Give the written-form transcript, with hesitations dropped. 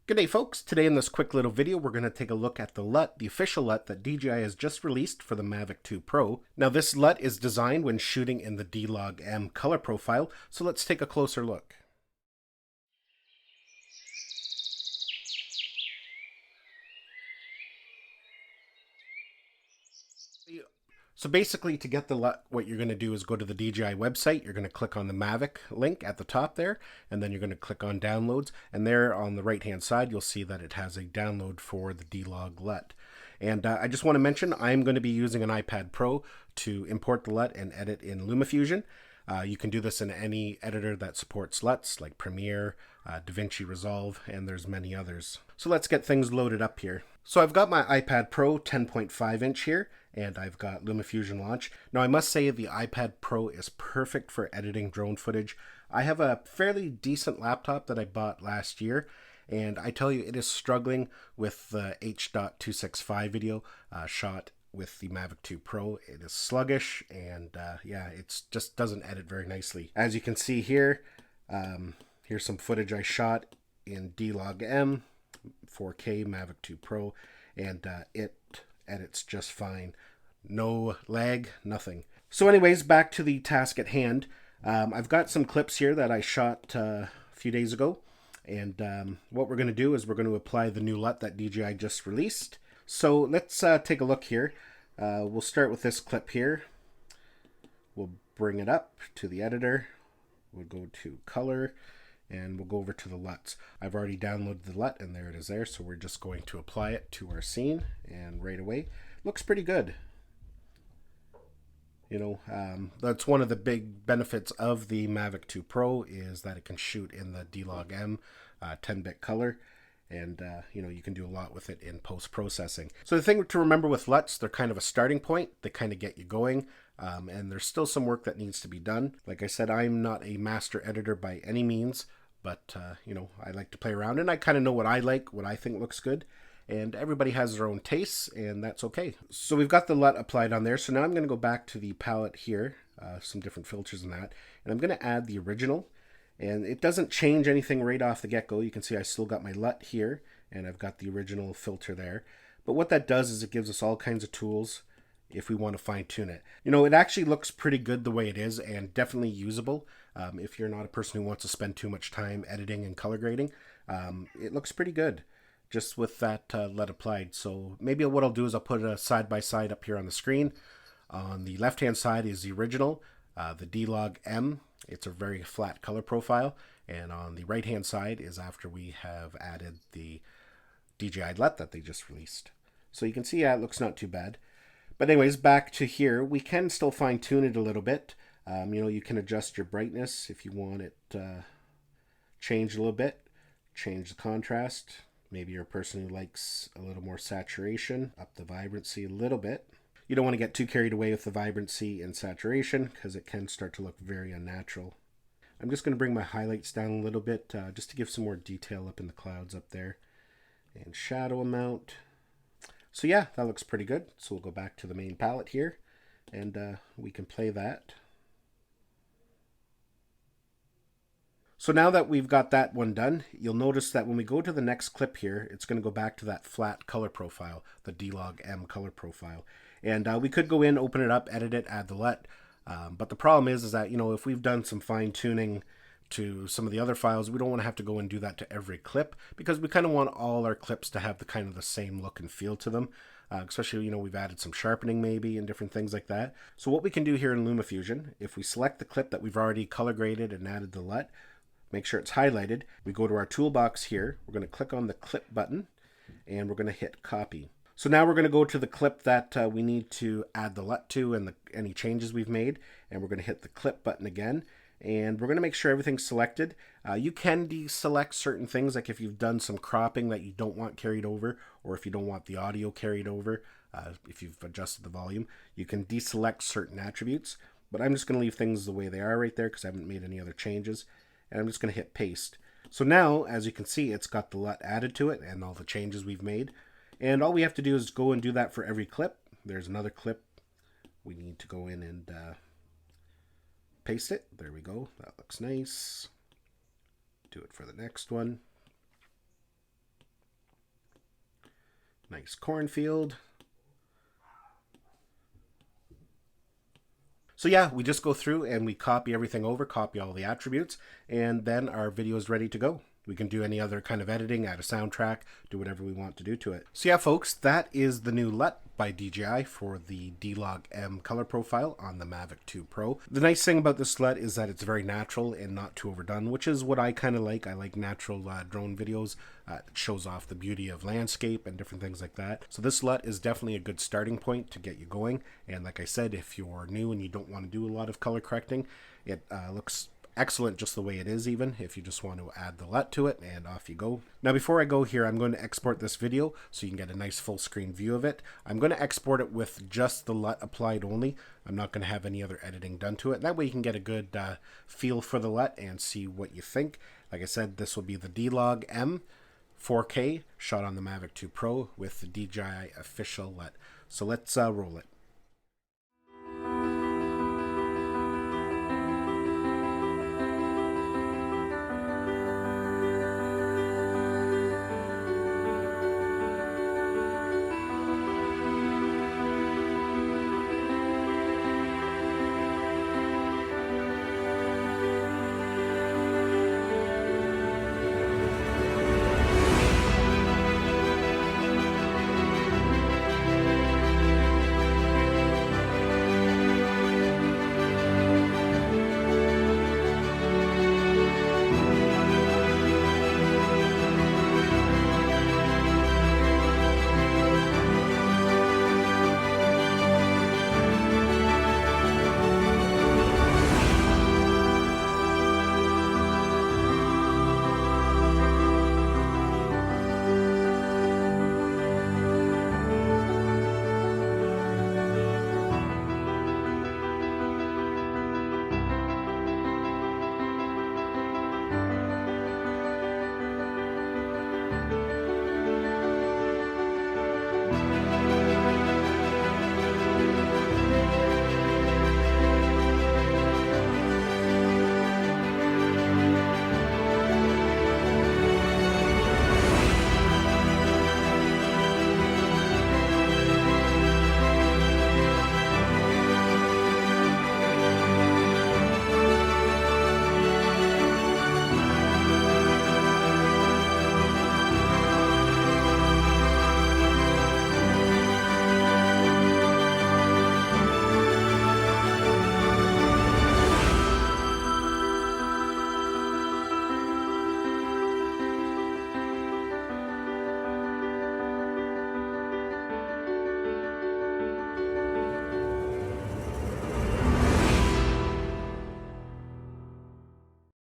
Good day, folks. Today in this quick little video, we're going to take a look at the LUT, the official LUT that DJI has just released for the Mavic 2 Pro. Now, this LUT is designed when shooting in the DLOG-M color profile, so let's take a closer look. So basically, to get the LUT, what you're going to do is go to the DJI website. You're going to click on the Mavic link at the top there, and then you're going to click on downloads. And there on the right-hand side, you'll see that it has a download for the DLOG LUT. And I just want to mention, I'm going to be using an iPad Pro to import the LUT and edit in LumaFusion. You can do this in any editor that supports LUTs, like Premiere, DaVinci Resolve, and there's many others. So let's get things loaded up here. So I've got my iPad Pro 10.5 inch here, and I've got LumaFusion launch. Now I must say the iPad Pro is perfect for editing drone footage. I have a fairly decent laptop that I bought last year, and I tell you it is struggling with the H.265 video shot with the Mavic 2 Pro. It is sluggish, and yeah, it just doesn't edit very nicely. As you can see here, here's some footage I shot in DLOG-M 4K Mavic 2 Pro, and it edits just fine. No lag, nothing. So anyways, back to the task at hand. I've got some clips here that I shot a few days ago, and what we're going to do is we're going to apply the new LUT that DJI just released. So let's take a look here. We'll start with this clip here. We'll bring it up to the editor. We'll go to color, and we'll go over to the LUTs. I've already downloaded the LUT, and there it is there. So we're just going to apply it to our scene, and right away, looks pretty good. You know, that's one of the big benefits of the Mavic 2 Pro is that it can shoot in the DLOG-M 10-bit color. And, you know, you can do a lot with it in post-processing. So the thing to remember with LUTs, they're kind of a starting point. They kind of get you going. And there's still some work that needs to be done. Like I said, I'm not a master editor by any means. But, you know, I like to play around. And I kind of know what I like, what I think looks good. And everybody has their own tastes, and that's okay. So we've got the LUT applied on there. So now I'm going to go back to the palette here. Some different filters in that. And I'm going to add the original. And it doesn't change anything right off the get-go. You can see I still got my LUT here, and I've got the original filter there. But what that does is it gives us all kinds of tools if we want to fine-tune it. You know, it actually looks pretty good the way it is, and definitely usable. If you're not a person who wants to spend too much time editing and color grading, it looks pretty good just with that LUT applied. So maybe what I'll do is I'll put it side-by-side up here on the screen. On the left-hand side is the original, the DLOG-M. It's a very flat color profile, and on the right hand side is after we have added the DJI LUT that they just released. So you can see, yeah, it looks not too bad. But anyways, back to here, we can still fine tune it a little bit. You know, you can adjust your brightness if you want it changed a little bit, change the contrast. Maybe you're a person who likes a little more saturation, up the vibrancy a little bit. You don't want to get too carried away with the vibrancy and saturation because it can start to look very unnatural. I'm just going to bring my highlights down a little bit just to give some more detail up in the clouds up there. And shadow amount. So yeah, that looks pretty good. So we'll go back to the main palette here and we can play that. So now that we've got that one done, you'll notice that when we go to the next clip here, it's going to go back to that flat color profile, the DLOG-M color profile. And we could go in, open it up, edit it, add the LUT. But the problem is that, you know, if we've done some fine tuning to some of the other files, we don't want to have to go and do that to every clip because we kind of want all our clips to have the kind of the same look and feel to them. Especially, you know, we've added some sharpening maybe and different things like that. So what we can do here in LumaFusion, if we select the clip that we've already color graded and added the LUT, make sure it's highlighted. We go to our toolbox here. We're going to click on the clip button and we're going to hit copy. So now we're going to go to the clip that we need to add the LUT to and any changes we've made. And we're going to hit the clip button again. And we're going to make sure everything's selected. You can deselect certain things, like if you've done some cropping that you don't want carried over, or if you don't want the audio carried over, if you've adjusted the volume, you can deselect certain attributes. But I'm just going to leave things the way they are right there because I haven't made any other changes. And I'm just going to hit paste. So now, as you can see, it's got the LUT added to it and all the changes we've made. And all we have to do is go and do that for every clip. There's another clip. We need to go in and paste it. There we go. That looks nice. Do it for the next one. Nice cornfield. So yeah, we just go through and we copy everything over, copy all the attributes, and then our video is ready to go. We can do any other kind of editing, add a soundtrack, do whatever we want to do to it. So yeah, folks, that is the new LUT by DJI for the DLOG-M color profile on the Mavic 2 Pro. The nice thing about this LUT is that it's very natural and not too overdone, which is what I kind of like. I like natural drone videos. It shows off the beauty of landscape and different things like that. So this LUT is definitely a good starting point to get you going. And like I said, if you're new and you don't want to do a lot of color correcting, it looks excellent just the way it is, even if you just want to add the LUT to it, and off you go. Now before I go here, I'm going to export this video so you can get a nice full screen view of it. I'm going to export it with just the LUT applied only. I'm not going to have any other editing done to it. That way you can get a good feel for the LUT and see what you think. Like I said, this will be the DLOG-M 4K shot on the Mavic 2 Pro with the DJI official LUT. So let's roll it.